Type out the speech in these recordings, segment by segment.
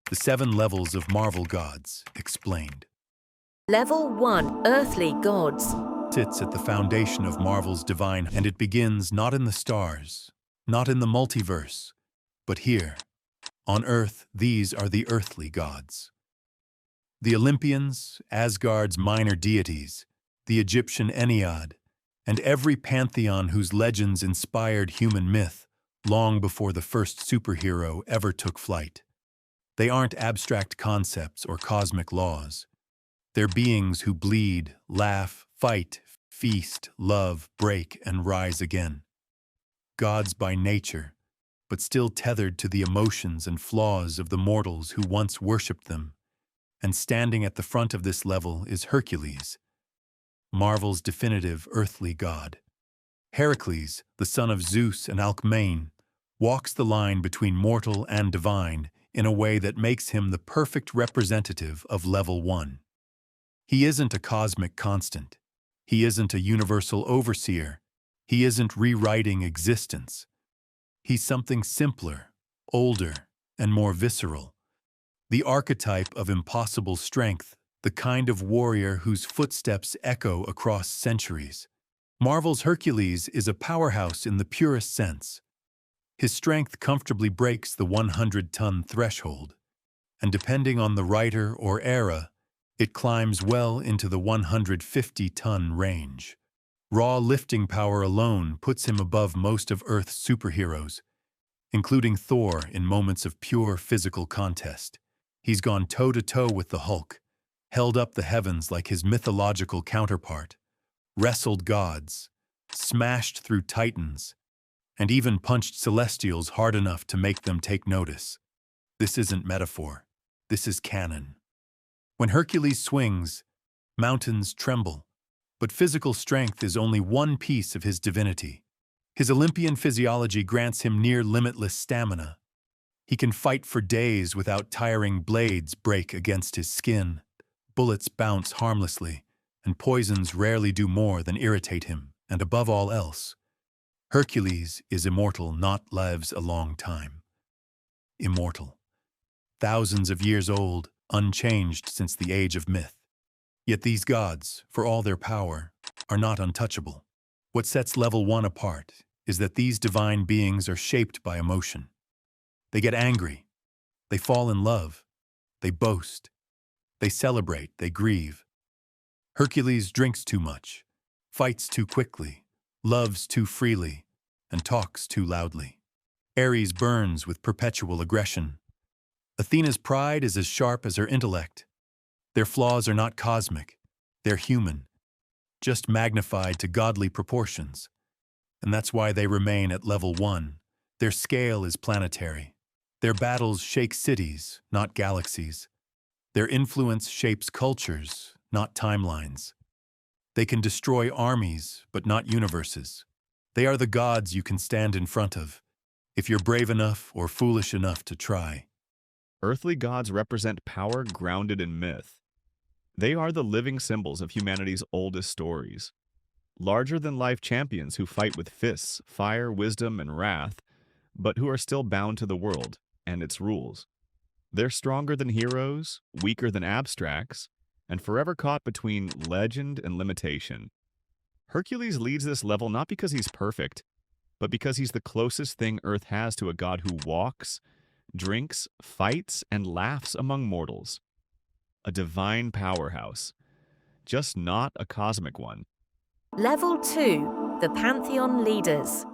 The 7 levels of Marvel gods, explained. Level 1. Earthly gods. Sits at the foundation of Marvel's divine, and it begins not in the stars, not in the multiverse, but here. On Earth, these are the earthly gods. The Olympians, Asgard's minor deities, the Egyptian Ennead, and every pantheon whose legends inspired human myth long before the first superhero ever took flight. They aren't abstract concepts or cosmic laws. They're beings who bleed, laugh, fight, feast, love, break, and rise again. Gods by nature, but still tethered to the emotions and flaws of the mortals who once worshipped them. And standing at the front of this level is Hercules, Marvel's definitive earthly god. Heracles, the son of Zeus and Alcmene, walks the line between mortal and divine in a way that makes him the perfect representative of Level 1. He isn't a cosmic constant. He isn't a universal overseer. He isn't rewriting existence. He's something simpler, older, and more visceral. The archetype of impossible strength, the kind of warrior whose footsteps echo across centuries. Marvel's Hercules is a powerhouse in the purest sense. His strength comfortably breaks the 100-ton threshold, and depending on the writer or era, it climbs well into the 150-ton range. Raw lifting power alone puts him above most of Earth's superheroes, including Thor in moments of pure physical contest. He's gone toe-to-toe with the Hulk, held up the heavens like his mythological counterpart, wrestled gods, smashed through titans, and even punched celestials hard enough to make them take notice. This isn't metaphor. This is canon. When Hercules swings, mountains tremble, but physical strength is only one piece of his divinity. His Olympian physiology grants him near-limitless stamina. He can fight for days without tiring blades break against his skin. Bullets bounce harmlessly, and poisons rarely do more than irritate him, and above all else, Hercules is immortal, not lives a long time. Immortal. Thousands of years old, unchanged since the age of myth. Yet these gods, for all their power, are not untouchable. What sets Level 1 apart is that these divine beings are shaped by emotion. They get angry, they fall in love, they boast, they celebrate, they grieve. Hercules drinks too much, fights too quickly, loves too freely, and talks too loudly. Ares burns with perpetual aggression. Athena's pride is as sharp as her intellect. Their flaws are not cosmic, they're human, just magnified to godly proportions. And that's why they remain at Level 1. Their scale is planetary. Their battles shake cities, not galaxies. Their influence shapes cultures, not timelines. They can destroy armies, but not universes. They are the gods you can stand in front of, if you're brave enough or foolish enough to try. Earthly gods represent power grounded in myth. They are the living symbols of humanity's oldest stories. Larger-than-life champions who fight with fists, fire, wisdom, and wrath, but who are still bound to the world and its rules. They're stronger than heroes, weaker than abstracts, and forever caught between legend and limitation. Hercules leads this level not because he's perfect, but because he's the closest thing Earth has to a god who walks, drinks, fights, and laughs among mortals. A divine powerhouse, just not a cosmic one. Level 2. The Pantheon leaders.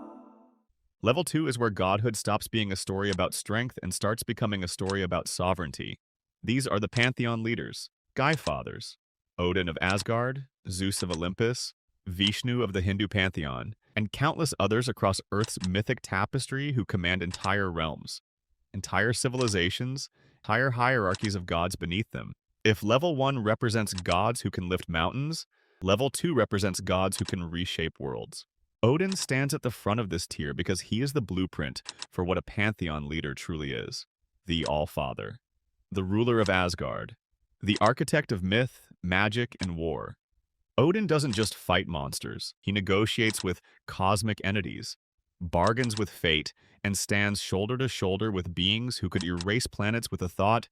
Level 2 is where godhood stops being a story about strength and starts becoming a story about sovereignty. These are the Pantheon leaders, Guy Fathers, Odin of Asgard, Zeus of Olympus, Vishnu of the Hindu pantheon, and countless others across Earth's mythic tapestry who command entire realms, entire civilizations, entire hierarchies of gods beneath them. If Level 1 represents gods who can lift mountains, Level 2 represents gods who can reshape worlds. Odin stands at the front of this tier because he is the blueprint for what a pantheon leader truly is. The All-Father, the ruler of Asgard, the architect of myth, magic, and war. Odin doesn't just fight monsters, he negotiates with cosmic entities, bargains with fate, and stands shoulder to shoulder with beings who could erase planets with a thought.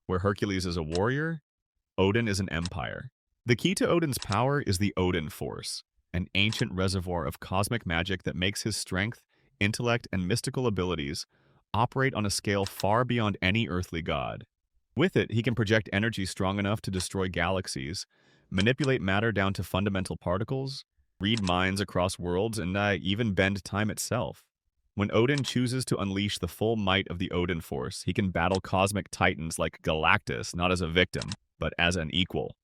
Where Hercules is a warrior, Odin is an empire. The key to Odin's power is the Odin Force, an ancient reservoir of cosmic magic that makes his strength, intellect, and mystical abilities operate on a scale far beyond any earthly god. With it, he can project energy strong enough to destroy galaxies, manipulate matter down to fundamental particles, read minds across worlds, and even bend time itself. When Odin chooses to unleash the full might of the Odin Force, he can battle cosmic titans like Galactus not as a victim, but as an equal,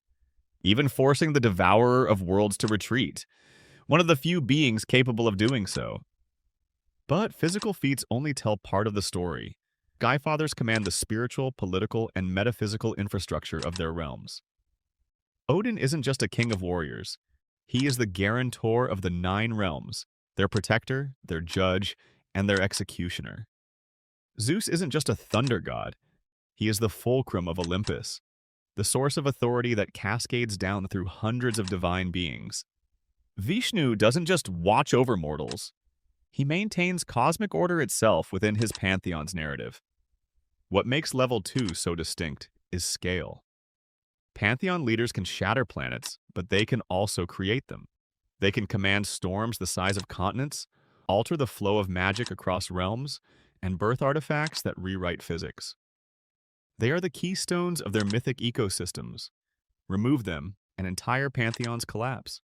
even forcing the devourer of worlds to retreat, one of the few beings capable of doing so. But physical feats only tell part of the story. Skyfathers command the spiritual, political, and metaphysical infrastructure of their realms. Odin isn't just a king of warriors. He is the guarantor of the 9 realms, their protector, their judge, and their executioner. Zeus isn't just a thunder god. He is the fulcrum of Olympus, the source of authority that cascades down through hundreds of divine beings. Vishnu doesn't just watch over mortals. He maintains cosmic order itself within his pantheon's narrative. What makes level 2 so distinct is scale. Pantheon leaders can shatter planets, but they can also create them. They can command storms the size of continents, alter the flow of magic across realms, and birth artifacts that rewrite physics. They are the keystones of their mythic ecosystems. Remove them, and entire pantheons collapse.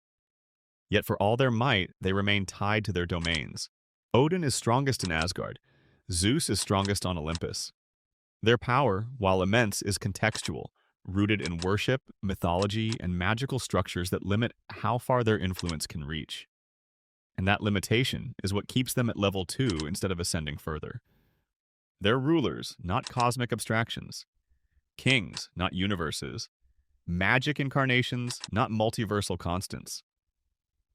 Yet for all their might, they remain tied to their domains. Odin is strongest in Asgard. Zeus is strongest on Olympus. Their power, while immense, is contextual, rooted in worship, mythology, and magical structures that limit how far their influence can reach. And that limitation is what keeps them at level 2 instead of ascending further. They're rulers, not cosmic abstractions. Kings, not universes. Magic incarnations, not multiversal constants.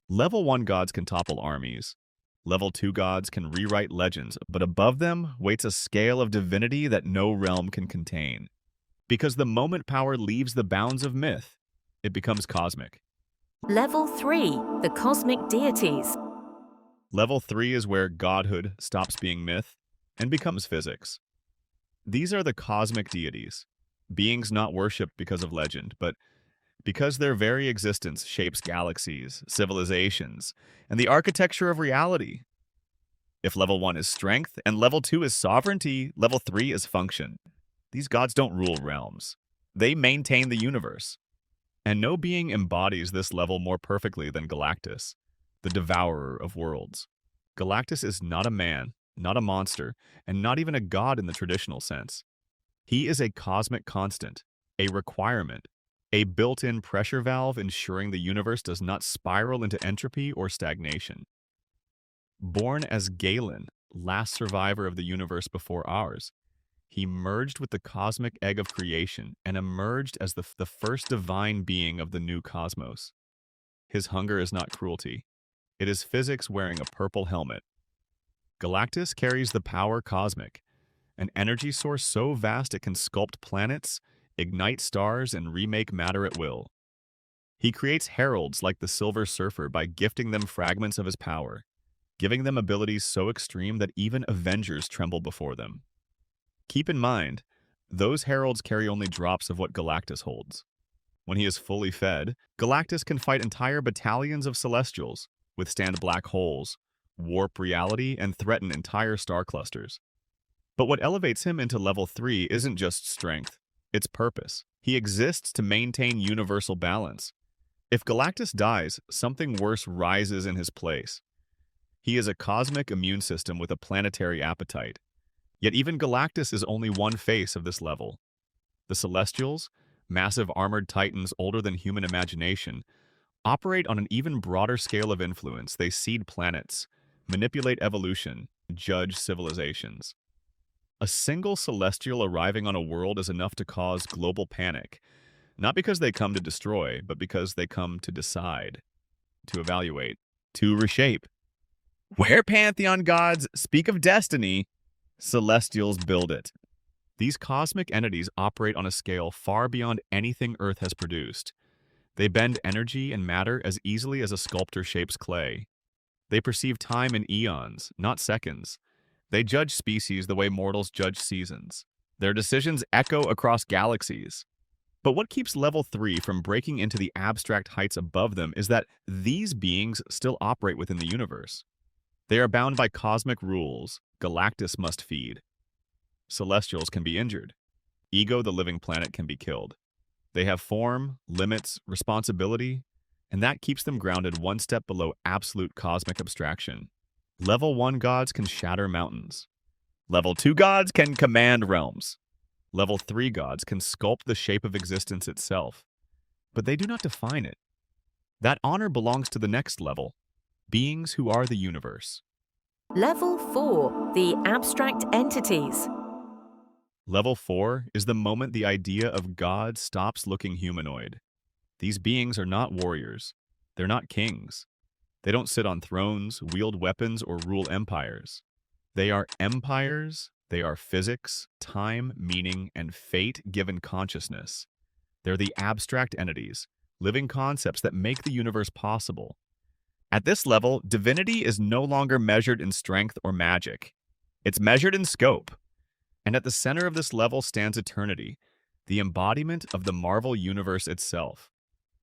Level 1 gods can topple armies. Level 2 gods can rewrite legends, but above them waits a scale of divinity that no realm can contain. Because the moment power leaves the bounds of myth, it becomes cosmic. Level 3, the cosmic deities. Level 3 is where godhood stops being myth and becomes physics. These are the cosmic deities, beings not worshipped because of legend, but because their very existence shapes galaxies, civilizations, and the architecture of reality. If level 1 is strength and level 2 is sovereignty, level 3 is function. These gods don't rule realms. They maintain the universe. And no being embodies this level more perfectly than Galactus, the devourer of worlds. Galactus is not a man, not a monster, and not even a god in the traditional sense. He is a cosmic constant, a requirement, a built-in pressure valve ensuring the universe does not spiral into entropy or stagnation. Born as Galen, last survivor of the universe before ours, he merged with the cosmic egg of creation and emerged as the first divine being of the new cosmos. His hunger is not cruelty. It is physics wearing a purple helmet. Galactus carries the power cosmic, an energy source so vast it can sculpt planets, ignite stars, and remake matter at will. He creates heralds like the Silver Surfer by gifting them fragments of his power, giving them abilities so extreme that even Avengers tremble before them. Keep in mind, those heralds carry only drops of what Galactus holds. When he is fully fed, Galactus can fight entire battalions of Celestials, withstand black holes, warp reality, and threaten entire star clusters. But what elevates him into level 3 isn't just strength, it's purpose. He exists to maintain universal balance. If Galactus dies, something worse rises in his place. He is a cosmic immune system with a planetary appetite. Yet even Galactus is only one face of this level. The Celestials, massive armored titans older than human imagination, operate on an even broader scale of influence. They seed planets, manipulate evolution, judge civilizations. A single Celestial arriving on a world is enough to cause global panic, not because they come to destroy, but because they come to decide, to evaluate, to reshape. Where pantheon gods speak of destiny, Celestials build it. These cosmic entities operate on a scale far beyond anything Earth has produced. They bend energy and matter as easily as a sculptor shapes clay. They perceive time in eons, not seconds. They judge species the way mortals judge seasons. Their decisions echo across galaxies. But what keeps level 3 from breaking into the abstract heights above them is that these beings still operate within the universe. They are bound by cosmic rules. Galactus must feed. Celestials can be injured. Ego, the living planet, can be killed. They have form, limits, responsibility, and that keeps them grounded one step below absolute cosmic abstraction. Level 1 gods can shatter mountains. Level 2 gods can command realms. Level 3 gods can sculpt the shape of existence itself, but they do not define it. That honor belongs to the next level, beings who are the universe. Level 4, the abstract entities. Level 4 is the moment the idea of God stops looking humanoid. These beings are not warriors. They're not kings. They don't sit on thrones, wield weapons, or rule empires. They are empires. They are physics, time, meaning, and fate given consciousness. They're the abstract entities, living concepts that make the universe possible. At this level, divinity is no longer measured in strength or magic. It's measured in scope. And at the center of this level stands eternity, the embodiment of the Marvel universe itself.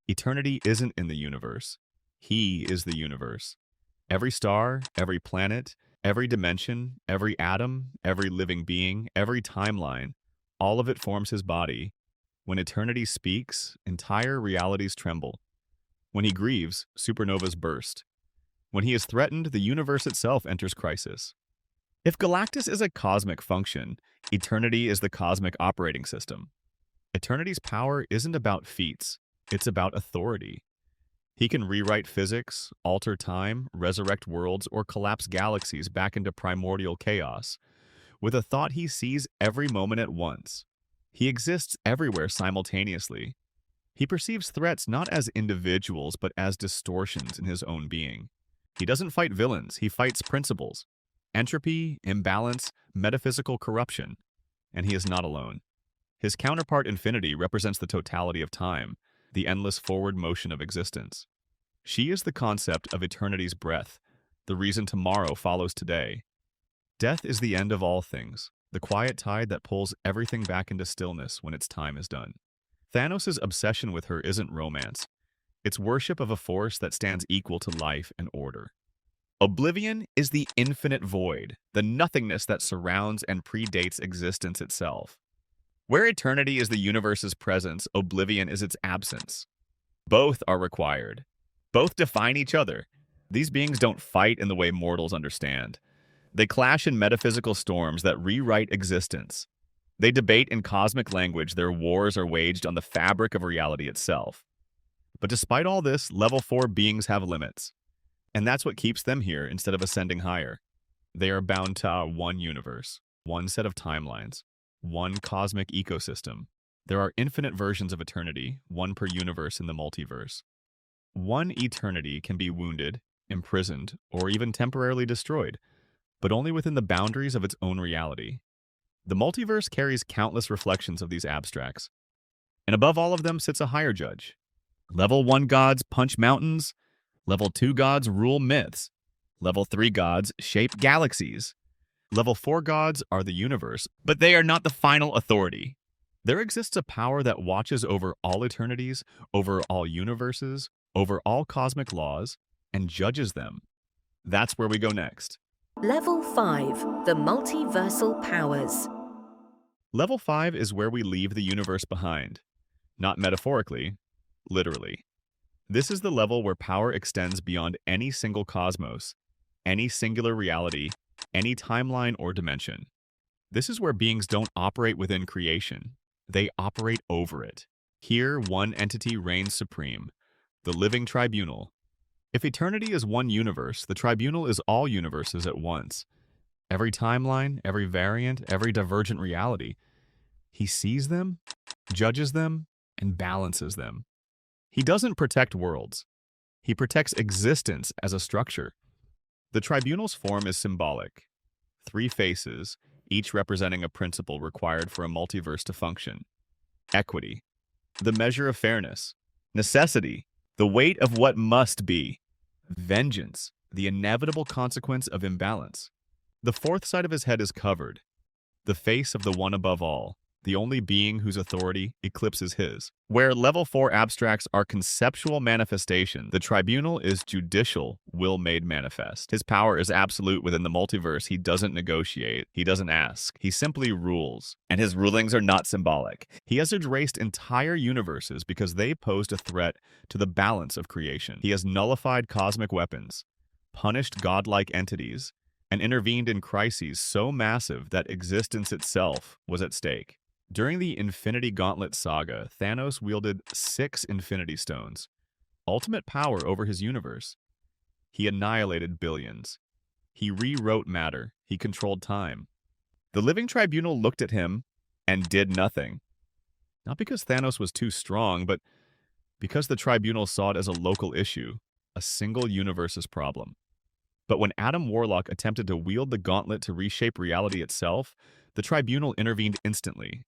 Eternity isn't in the universe. He is the universe. Every star, every planet, every dimension, every atom, every living being, every timeline, all of it forms his body. When eternity speaks, entire realities tremble. When he grieves, supernovas burst. When he is threatened, the universe itself enters crisis. If Galactus is a cosmic function, eternity is the cosmic operating system. Eternity's power isn't about feats, it's about authority. He can rewrite physics, alter time, resurrect worlds, or collapse galaxies back into primordial chaos. With a thought, he sees every moment at once. He exists everywhere simultaneously. He perceives threats not as individuals, but as distortions in his own being. He doesn't fight villains, he fights principles. Entropy, imbalance, metaphysical corruption. And he is not alone. His counterpart, Infinity, represents the totality of time, the endless forward motion of existence. She is the concept of eternity's breath, the reason tomorrow follows today. Death is the end of all things, the quiet tide that pulls everything back into stillness when its time is done. Thanos' obsession with her isn't romance. It's worship of a force that stands equal to life and order. Oblivion is the infinite void, the nothingness that surrounds and predates existence itself. Where eternity is the universe's presence, oblivion is its absence. Both are required. Both define each other. These beings don't fight in the way mortals understand. They clash in metaphysical storms that rewrite existence. They debate in cosmic language. Their wars are waged on the fabric of reality itself. But despite all this, level 4 beings have limits. And that's what keeps them here instead of ascending higher. They are bound to one universe, one set of timelines, one cosmic ecosystem. There are infinite versions of eternity, one per universe in the multiverse. One eternity can be wounded, imprisoned, or even temporarily destroyed, but only within the boundaries of its own reality. The multiverse carries countless reflections of these abstracts. And above all of them sits a higher judge. Level 1 gods punch mountains. Level 2 gods rule myths. Level 3 gods shape galaxies. Level 4 gods are the universe, but they are not the final authority. There exists a power that watches over all eternities, over all universes, over all cosmic laws, and judges them. That's where we go next. Level 5, the multiversal powers. Level 5 is where we leave the universe behind. Not metaphorically, literally. This is the level where power extends beyond any single cosmos, any singular reality, any timeline or dimension. This is where beings don't operate within creation. They operate over it. Here, one entity reigns supreme, the living tribunal. If eternity is one universe, the tribunal is all universes at once. Every timeline, every variant, every divergent reality. He sees them, judges them, and balances them. He doesn't protect worlds. He protects existence as a structure. The tribunal's form is symbolic. 3 faces, each representing a principle required for a multiverse to function. Equity, the measure of fairness. Necessity, the weight of what must be. Vengeance, the inevitable consequence of imbalance. The fourth side of his head is covered, the face of the one above all, the only being whose authority eclipses his. Where level 4 abstracts are conceptual manifestation, the tribunal is judicial, will made manifest. His power is absolute within the multiverse. He doesn't negotiate. He doesn't ask. He simply rules. And his rulings are not symbolic. He has erased entire universes because they posed a threat to the balance of creation. He has nullified cosmic weapons, punished godlike entities, and intervened in crises so massive that existence itself was at stake. During the Infinity Gauntlet saga, Thanos wielded 6 Infinity Stones, ultimate power over his universe. He annihilated billions. He rewrote matter. He controlled time. The Living Tribunal looked at him and did nothing. Not because Thanos was too strong, but because the Tribunal saw it as a local issue, a single universe's problem. But when Adam Warlock attempted to wield the gauntlet to reshape reality itself, the Tribunal intervened instantly.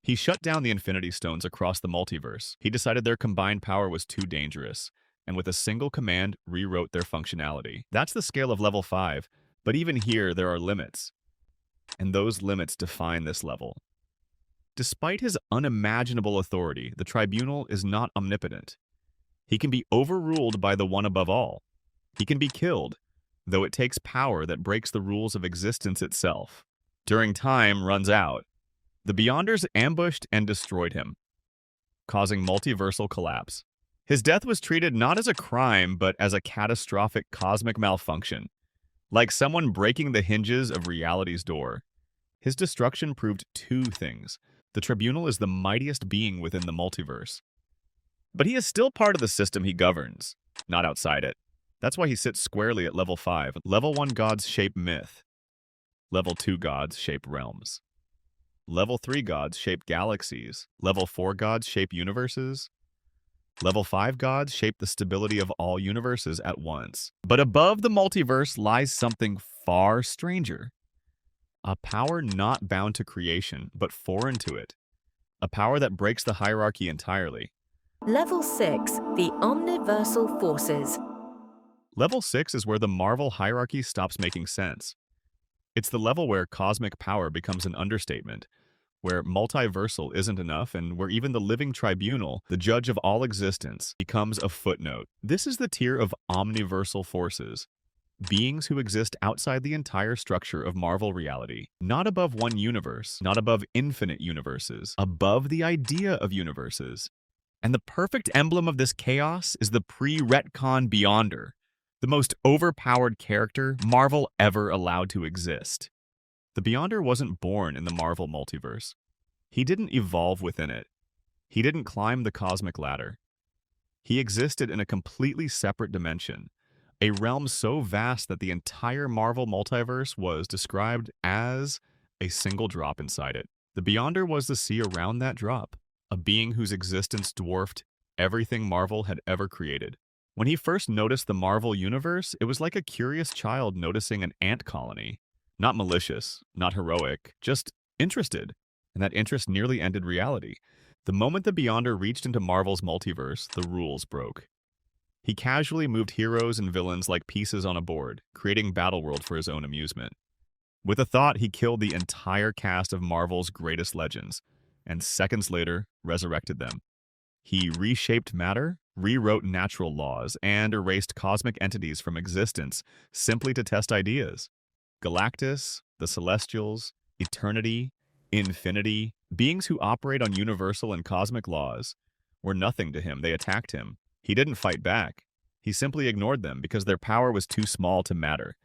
He shut down the Infinity Stones across the multiverse. He decided their combined power was too dangerous, and with a single command, rewrote their functionality. That's the scale of level 5, but even here there are limits. And those limits define this level. Despite his unimaginable authority, the Tribunal is not omnipotent. He can be overruled by the one above all. He can be killed, though it takes power that breaks the rules of existence itself. During time runs out, the Beyonders ambushed and destroyed him, causing multiversal collapse. His death was treated not as a crime, but as a catastrophic cosmic malfunction, like someone breaking the hinges of reality's door. His destruction proved 2 things. The Tribunal is the mightiest being within the multiverse. But he is still part of the system he governs, not outside it. That's why he sits squarely at level 5. Level 1 gods shape myth. Level 2 gods shape realms. Level 3 gods shape galaxies. Level 4 gods shape universes. Level 5 gods shape the stability of all universes at once. But above the multiverse lies something far stranger. A power not bound to creation, but foreign to it. A power that breaks the hierarchy entirely. Level 6, the Omniversal Forces. Level 6 is where the Marvel hierarchy stops making sense. It's the level where cosmic power becomes an understatement, where multiversal isn't enough, and where even the Living Tribunal, the judge of all existence, becomes a footnote. This is the tier of omniversal forces, beings who exist outside the entire structure of Marvel reality, not above one universe, not above infinite universes, above the idea of universes. And the perfect emblem of this chaos is the pre-retcon Beyonder, the most overpowered character Marvel ever allowed to exist. The Beyonder wasn't born in the Marvel multiverse. He didn't evolve within it. He didn't climb the cosmic ladder. He existed in a completely separate dimension, a realm so vast that the entire Marvel multiverse was described as a single drop inside it. The Beyonder was the sea around that drop, a being whose existence dwarfed everything Marvel had ever created. When he first noticed the Marvel universe, it was like a curious child noticing an ant colony. Not malicious, not heroic, just interested. And that interest nearly ended reality. The moment the Beyonder reached into Marvel's multiverse, the rules broke. He casually moved heroes and villains like pieces on a board, creating Battleworld for his own amusement. With a thought, he killed the entire cast of Marvel's greatest legends, and seconds later, resurrected them. He reshaped matter, rewrote natural laws, and erased cosmic entities from existence simply to test ideas. Galactus, the Celestials, Eternity, Infinity, beings who operate on universal and cosmic laws, were nothing to him. They attacked him. He didn't fight back. He simply ignored them because their power was too small to matter.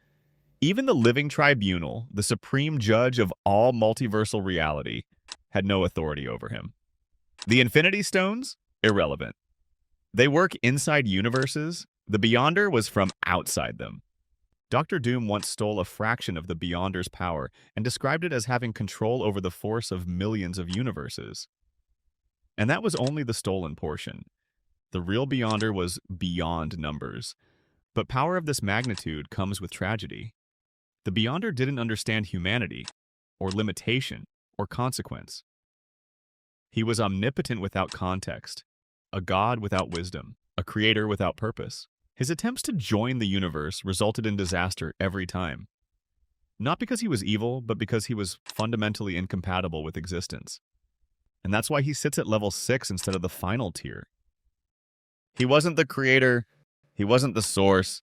Even the Living Tribunal, the supreme judge of all multiversal reality, had no authority over him. The Infinity Stones? Irrelevant. They work inside universes. The Beyonder was from outside them. Dr. Doom once stole a fraction of the Beyonder's power and described it as having control over the force of millions of universes. And that was only the stolen portion. The real Beyonder was beyond numbers. But power of this magnitude comes with tragedy. The Beyonder didn't understand humanity, or limitation, or consequence. He was omnipotent without context, a god without wisdom, a creator without purpose. His attempts to join the universe resulted in disaster every time. Not because he was evil, but because he was fundamentally incompatible with existence. And that's why he sits at level 6 instead of the final tier. He wasn't the creator, he wasn't the source,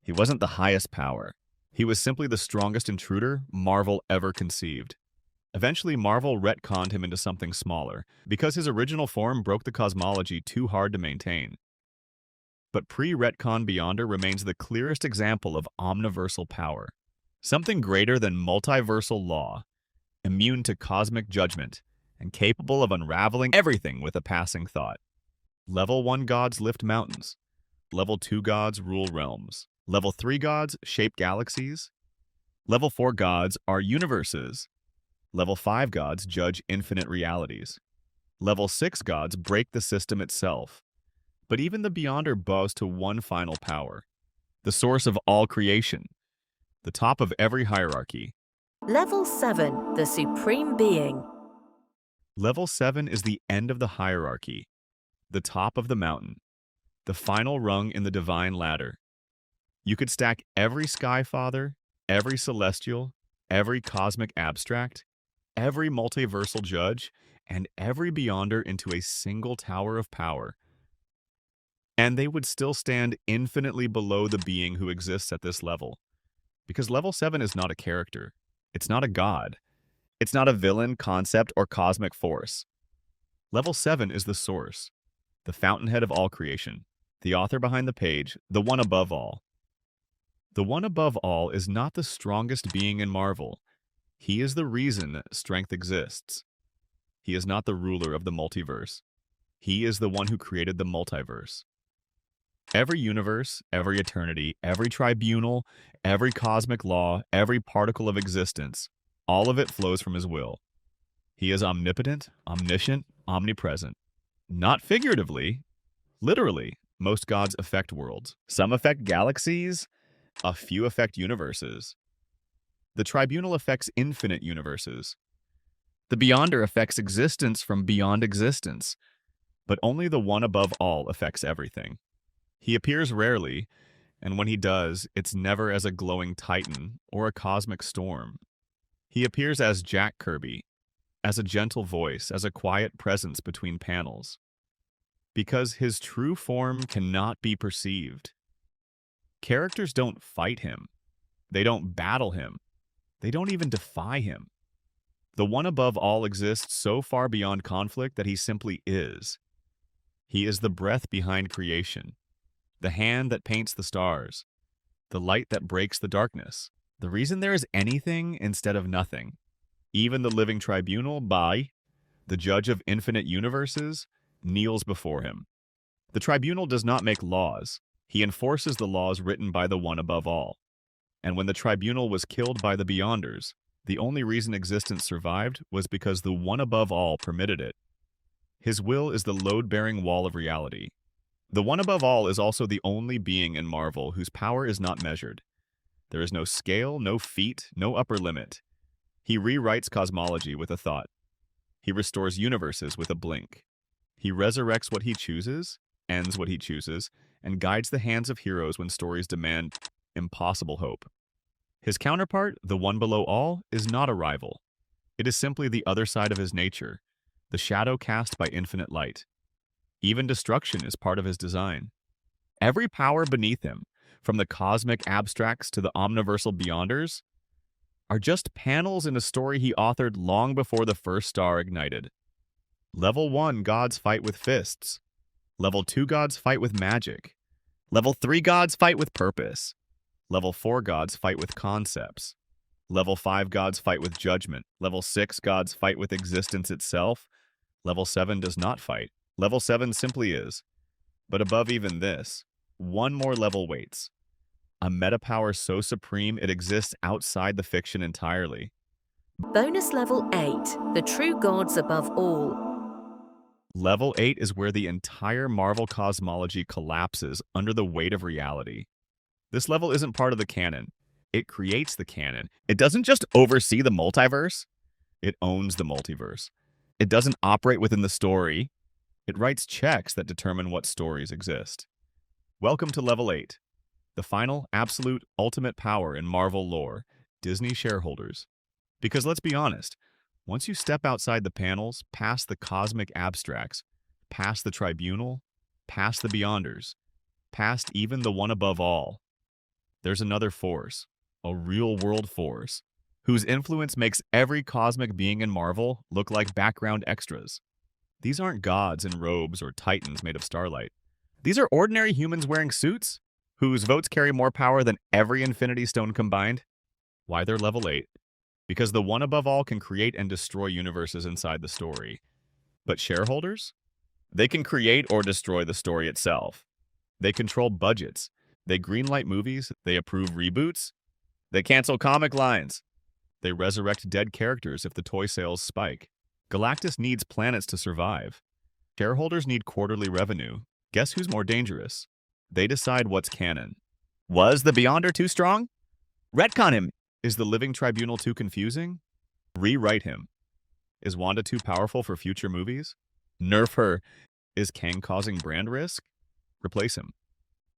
he wasn't the highest power. He was simply the strongest intruder Marvel ever conceived. Eventually, Marvel retconned him into something smaller, because his original form broke the cosmology too hard to maintain. But pre-retcon Beyonder remains the clearest example of omniversal power. Something greater than multiversal law, immune to cosmic judgment, and capable of unraveling everything with a passing thought. Level 1 gods lift mountains. Level 2 gods rule realms. Level 3 gods shape galaxies. Level 4 gods are universes. Level 5 gods judge infinite realities. Level 6 gods break the system itself. But even the Beyonder bows to one final power, the source of all creation, the top of every hierarchy. Level 7, the Supreme Being. Level 7 is the end of the hierarchy, the top of the mountain, the final rung in the divine ladder. You could stack every Skyfather, every Celestial, every cosmic abstract, every multiversal judge, and every Beyonder into a single tower of power. And they would still stand infinitely below the being who exists at this level. Because level 7 is not a character. It's not a god. It's not a villain, concept, or cosmic force. Level 7 is the source, the fountainhead of all creation, the author behind the page, the one above all. The one above all is not the strongest being in Marvel. He is the reason strength exists. He is not the ruler of the multiverse. He is the one who created the multiverse. Every universe, every eternity, every tribunal, every cosmic law, every particle of existence, all of it flows from his will. He is omnipotent, omniscient, omnipresent. Not figuratively, literally. Most gods affect worlds. Some affect galaxies, a few affect universes. The tribunal affects infinite universes. The Beyonder affects existence from beyond existence, but only the one above all affects everything. He appears rarely, and when he does, it's never as a glowing titan or a cosmic storm. He appears as Jack Kirby, as a gentle voice, as a quiet presence between panels. Because his true form cannot be perceived. Characters don't fight him. They don't battle him. They don't even defy him. The one above all exists so far beyond conflict that he simply is. He is the breath behind creation, the hand that paints the stars, the light that breaks the darkness, the reason there is anything instead of nothing. Even the living tribunal, Bai, the judge of infinite universes, kneels before him. The tribunal does not make laws. He enforces the laws written by the one above all. And when the tribunal was killed by the Beyonders, the only reason existence survived was because the one above all permitted it. His will is the load-bearing wall of reality. The one above all is also the only being in Marvel whose power is not measured. There is no scale, no feat, no upper limit. He rewrites cosmology with a thought. He restores universes with a blink. He resurrects what he chooses, ends what he chooses, and guides the hands of heroes when stories demand impossible hope. His counterpart, the one below all, is not a rival. It is simply the other side of his nature, the shadow cast by infinite light. Even destruction is part of his design. Every power beneath him, from the cosmic abstracts to the omniversal Beyonders, are just panels in a story he authored long before the first star ignited. Level 1 gods fight with fists. Level 2 gods fight with magic. Level 3 gods fight with purpose. Level 4 gods fight with concepts. Level 5 gods fight with judgment. Level 6 gods fight with existence itself. Level 7 does not fight. Level 7 simply is. But above even this, one more level waits. A meta power so supreme it exists outside the fiction entirely. Bonus level 8, the true gods above all. Level 8 is where the entire Marvel cosmology collapses under the weight of reality. This level isn't part of the canon. It creates the canon. It doesn't just oversee the multiverse. It owns the multiverse. It doesn't operate within the story. It writes checks that determine what stories exist. Welcome to Level 8, the final, absolute, ultimate power in Marvel lore, Disney shareholders. Because let's be honest, once you step outside the panels, past the cosmic abstracts, past the tribunal, past the beyonders, past even the one above all, there's another force, a real-world force, whose influence makes every cosmic being in Marvel look like background extras. These aren't gods in robes or titans made of starlight. These are ordinary humans wearing suits, whose votes carry more power than every Infinity Stone combined. Why they're level 8? Because the one above all can create and destroy universes inside the story. But shareholders? They can create or destroy the story itself. They control budgets. They greenlight movies. They approve reboots. They cancel comic lines. They resurrect dead characters if the toy sales spike. Galactus needs planets to survive. Shareholders need quarterly revenue. Guess who's more dangerous? They decide what's canon. Was the Beyonder too strong? Retcon him. Is the Living Tribunal too confusing? Rewrite him. Is Wanda too powerful for future movies? Nerf her. Is Kang causing brand risk? Replace him.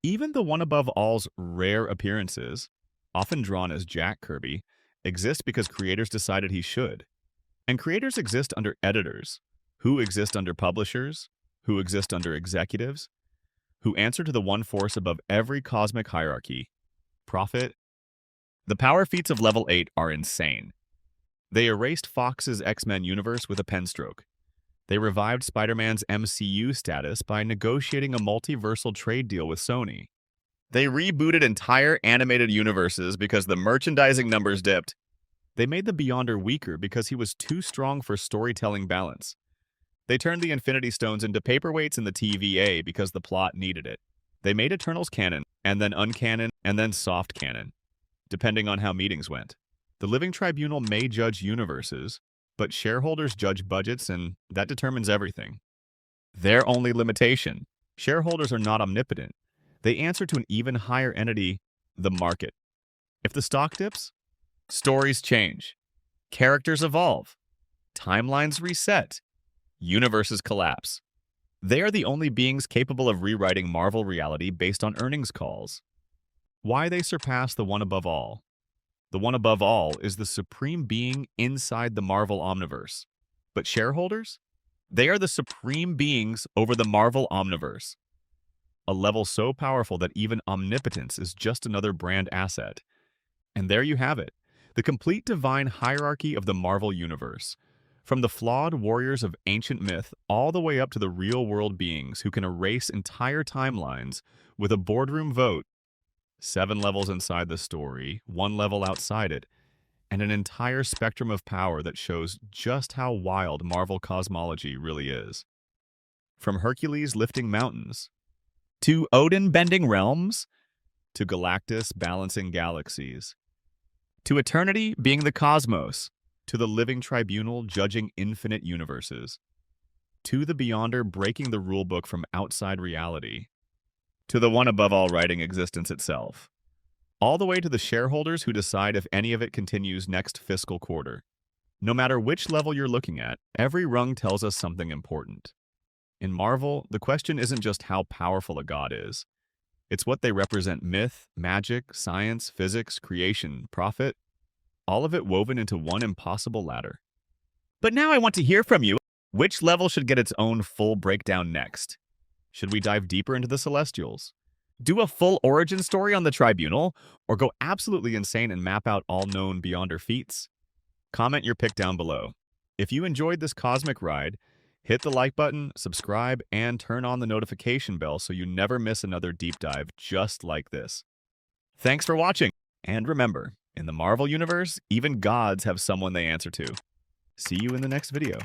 Even the one above all's rare appearances, often drawn as Jack Kirby, exist because creators decided he should. And creators exist under editors, who exist under publishers, who exist under executives, who answer to the one force above every cosmic hierarchy, profit. The power feats of Level 8 are insane. They erased Fox's X-Men universe with a pen stroke. They revived Spider-Man's MCU status by negotiating a multiversal trade deal with Sony. They rebooted entire animated universes because the merchandising numbers dipped. They made the Beyonder weaker because he was too strong for storytelling balance. They turned the Infinity Stones into paperweights in the TVA because the plot needed it. They made Eternals canon, and then uncanon, and then soft canon, depending on how meetings went. The Living Tribunal may judge universes, but shareholders judge budgets, and that determines everything. Their only limitation: shareholders are not omnipotent. They answer to an even higher entity, the market. If the stock dips, stories change, characters evolve, timelines reset, universes collapse. They are the only beings capable of rewriting Marvel reality based on earnings calls. Why they surpass the one above all? The one above all is the supreme being inside the Marvel Omniverse. But shareholders? They are the supreme beings over the Marvel Omniverse. A level so powerful that even omnipotence is just another brand asset. And there you have it, the complete divine hierarchy of the Marvel Universe. From the flawed warriors of ancient myth all the way up to the real-world beings who can erase entire timelines with a boardroom vote. 7 levels inside the story, 1 level outside it, and an entire spectrum of power that shows just how wild Marvel cosmology really is. From Hercules lifting mountains, to Odin bending realms, to Galactus balancing galaxies, to eternity being the cosmos, to the Living Tribunal judging infinite universes, to the Beyonder breaking the rulebook from outside reality, to the one above all writing existence itself, all the way to the shareholders who decide if any of it continues next fiscal quarter. No matter which level you're looking at, every rung tells us something important. In Marvel, the question isn't just how powerful a god is. It's what they represent: myth, magic, science, physics, creation, profit, all of it woven into one impossible ladder. But now I want to hear from you. Which level should get its own full breakdown next? Should we dive deeper into the Celestials? Do a full origin story on the Tribunal? Or go absolutely insane and map out all known Beyonder feats? Comment your pick down below. If you enjoyed this cosmic ride, hit the like button, subscribe, and turn on the notification bell so you never miss another deep dive just like this. Thanks for watching, and remember, in the Marvel Universe, even gods have someone they answer to. See you in the next video.